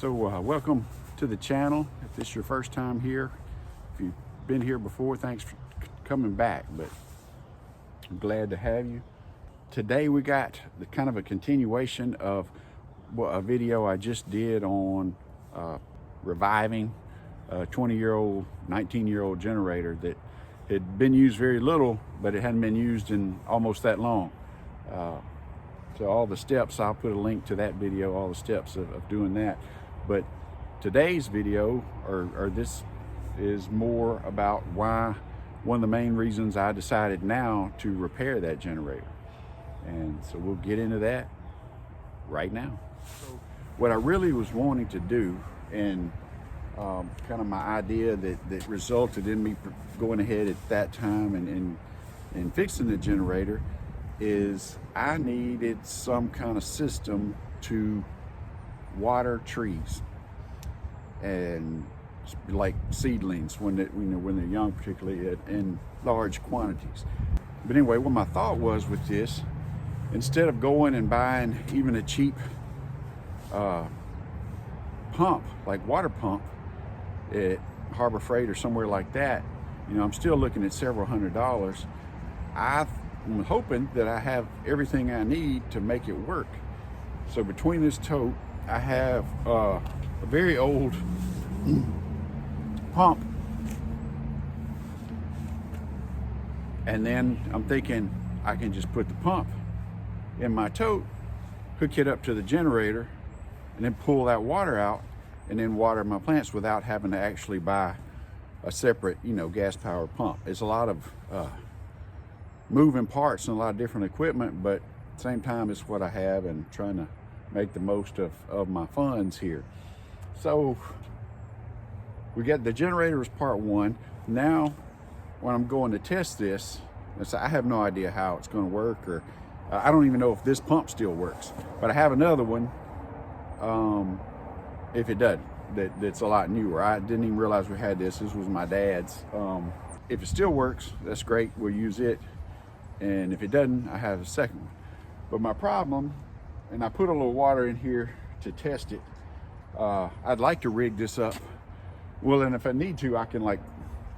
So welcome to the channel. If this is your first time here, if you've been here before, thanks for coming back, but I'm glad to have you. Today we got the kind of a continuation of a video I just did on reviving a 20-year-old, 19-year-old generator that had been used very little, but it hadn't been used in almost that long. So all the steps, I'll put a link to that video, all the steps of doing that. But today's video, or this is more about why, one of the main reasons I decided now to repair that generator. And so we'll get into that right now. So what I really was wanting to do, and kind of my idea that resulted in me going ahead at that time and fixing the generator, is I needed some kind of system to water trees, and like seedlings when they're young, particularly in large quantities. But anyway, what my thought was with this, instead of going and buying even a cheap pump, like water pump at Harbor Freight or somewhere like that, I'm still looking at several $100s. I'm hoping that I have everything I need to make it work. So between this tote, I have a very old pump, and then I'm thinking I can just put the pump in my tote, hook it up to the generator, and then pull that water out and then water my plants without having to actually buy a separate, gas powered pump. It's a lot of moving parts and a lot of different equipment, but at the same time it's what I have and trying to make the most of my funds here. So we got the generator is part one. Now when I'm going to test this, I have no idea how it's going to work, or I don't even know if this pump still works, but I have another one if it doesn't, that's a lot newer. I didn't even realize we had this. This was my dad's. If it still works, that's great, we'll use it. And if it doesn't, I have a second one. But my problem, and I put a little water in here to test it. I'd like to rig this up. Well, and if I need to, I can,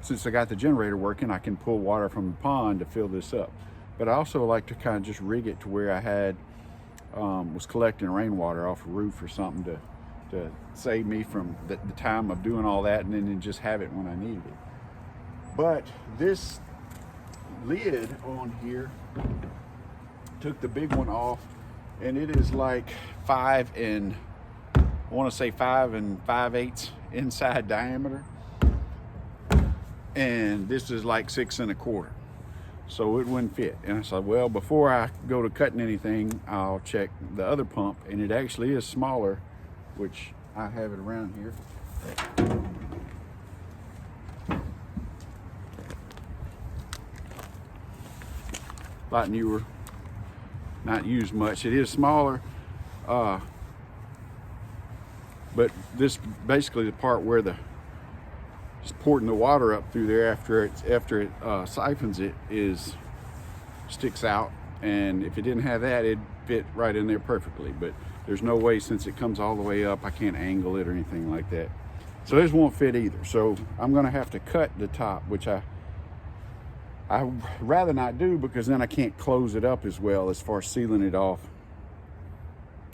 since I got the generator working, I can pull water from the pond to fill this up. But I also like to kind of just rig it to where I was collecting rainwater off a roof or something to save me from the time of doing all that, and then just have it when I needed it. But this lid on here took the big one off, and it is like 5 5/8 inside diameter, and this is like 6 1/4, so it wouldn't fit. And I said, well, before I go to cutting anything, I'll check the other pump, and it actually is smaller, which I have it around here. A lot newer, not used much. It is smaller, but this basically the part where just porting the water up through there after it siphons it sticks out, and if it didn't have that, it'd fit right in there perfectly. But there's no way, since it comes all the way up, I can't angle it or anything like that. So this won't fit either. So I'm gonna have to cut the top, which I'd rather not do, because then I can't close it up as well as far as sealing it off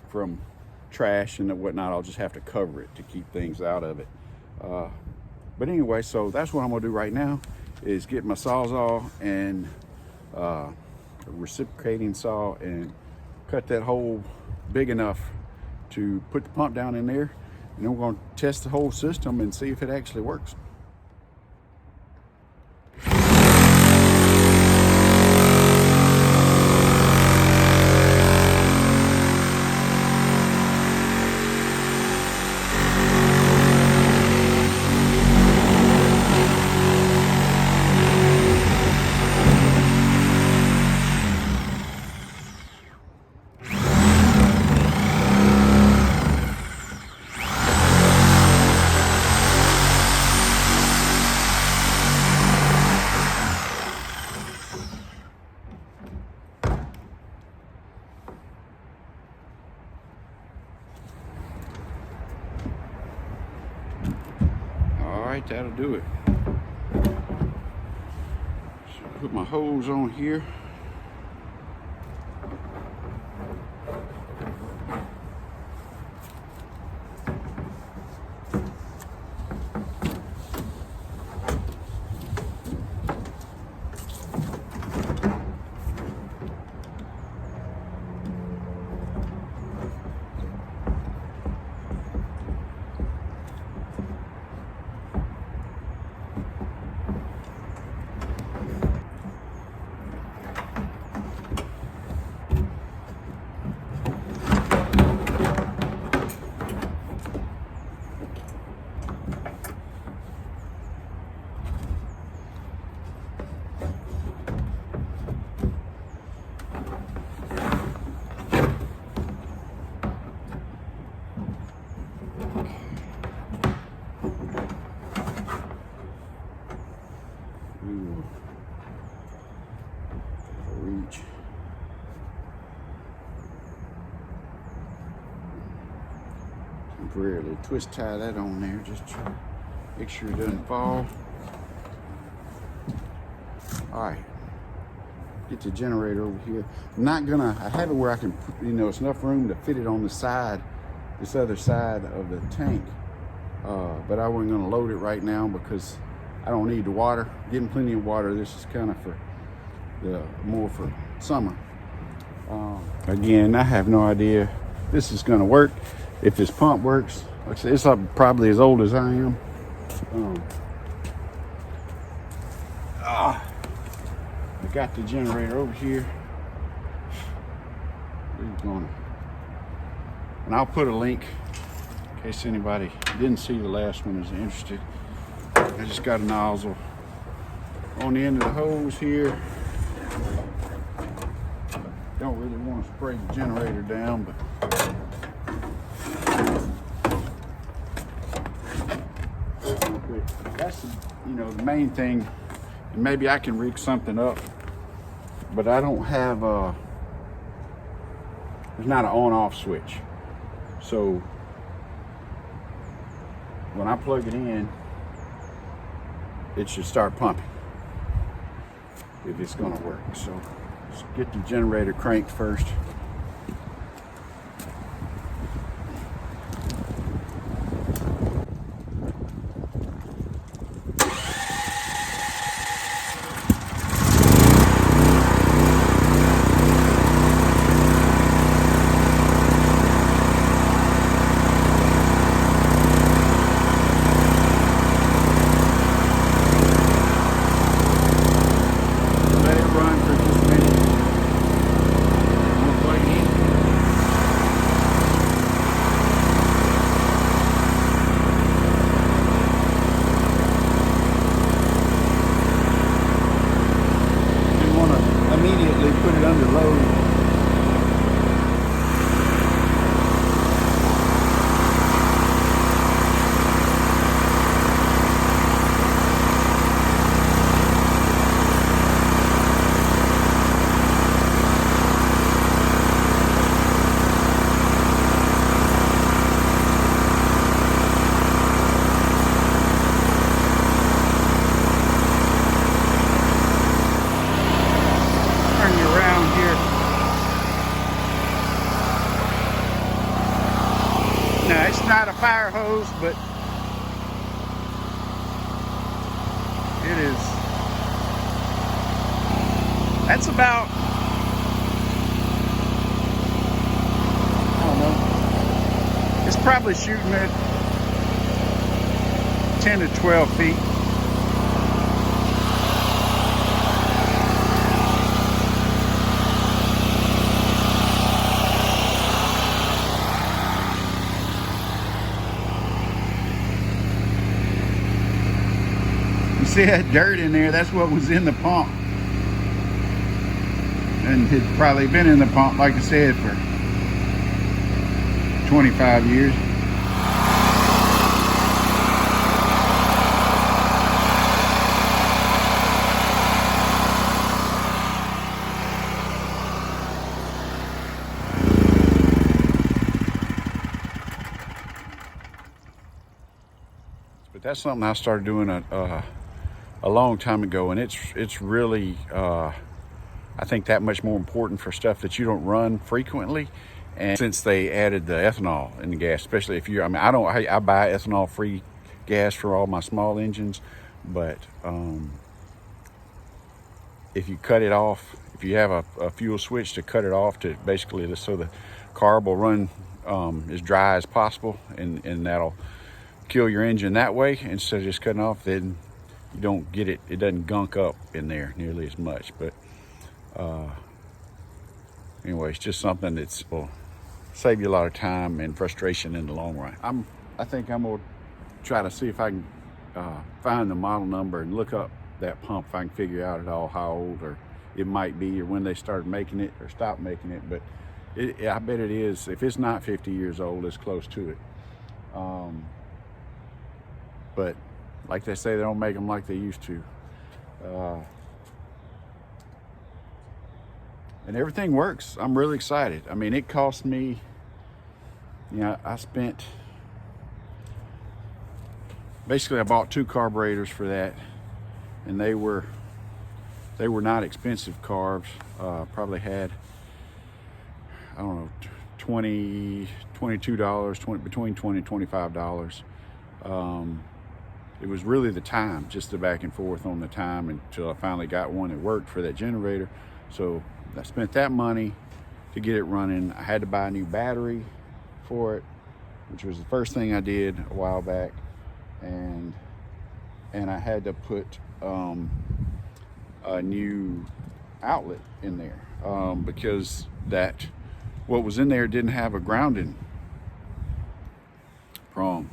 from trash and whatnot. I'll just have to cover it to keep things out of it. But anyway, so that's what I'm gonna do right now, is get my Sawzall and a reciprocating saw and cut that hole big enough to put the pump down in there, and then we're gonna test the whole system and see if it actually works. right, that'll do it. So put my hose on here. Reach. Temporarily twist tie that on there just to make sure it doesn't fall. All right, get the generator over here. I have it where I can, it's enough room to fit it on the side, this other side of the tank. But I wasn't gonna load it right now because I don't need the water. Getting plenty of water. This is kind of for more for summer. Again, I have no idea if this is gonna work. If this pump works, like I said, it's probably as old as I am. I got the generator over here. And I'll put a link in case anybody didn't see the last one is interested. I just got a nozzle on the end of the hose here. Don't really want to spray the generator down, but that's the main thing. And maybe I can rig something up, but I don't have there's not an on-off switch. So when I plug it in, it should start pumping if it's gonna work. So let's get the generator cranked first. Immediately put it under load. Now, it's not a fire hose, but it is. That's about, I don't know, it's probably shooting at 10 to 12 feet. See that dirt in there? That's what was in the pump, and had probably been in the pump, like I said, for 25 years. But that's something I started doing a long time ago, and it's really I think that much more important for stuff that you don't run frequently. And since they added the ethanol in the gas, especially if I buy ethanol free gas for all my small engines, but if you cut it off, if you have a fuel switch to cut it off to basically so the carb will run as dry as possible, and that'll kill your engine that way instead of just cutting off, then you don't get it doesn't gunk up in there nearly as much. But anyway, it's just something that's will save you a lot of time and frustration in the long run. I think I'm gonna try to see if I can find the model number and look up that pump, if I can figure out at all how old or it might be, or when they started making it or stopped making it. But I bet it is. If it's not 50 years old, it's close to it. But like they say, they don't make them like they used to. And everything works. I'm really excited. I mean, it cost me, I spent, basically I bought 2 carburetors for that, and they were not expensive carbs. Probably had, I don't know, $22, between $20 and $25. It was really the time, just the back and forth on the time, until I finally got one that worked for that generator. So I spent that money to get it running. I had to buy a new battery for it, which was the first thing I did a while back, and I had to put a new outlet in there because what was in there didn't have a grounding prong,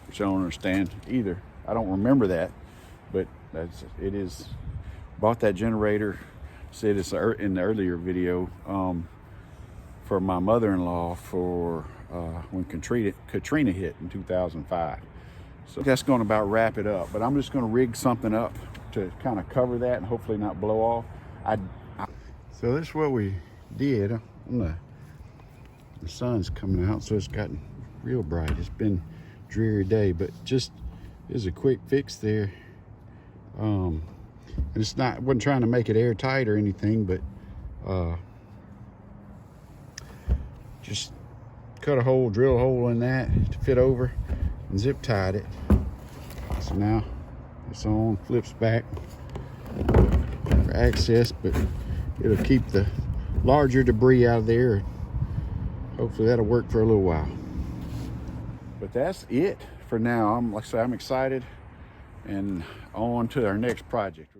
which I don't understand either. I don't remember that, but it is. Bought that generator, said it's in the earlier video, for my mother-in-law for when Katrina hit in 2005. So that's going to about wrap it up, but I'm just going to rig something up to kind of cover that and hopefully not blow off. So this is what we did. The sun's coming out, so it's gotten real bright. It's been a dreary day, but just is a quick fix there. And it's not, wasn't trying to make it airtight or anything, but just cut a hole, drill a hole in that to fit over, and zip tied it. So now it's on, flips back for access, but it'll keep the larger debris out of there. Hopefully that'll work for a little while. But that's it for now. Like I said, I'm excited, and on to our next project.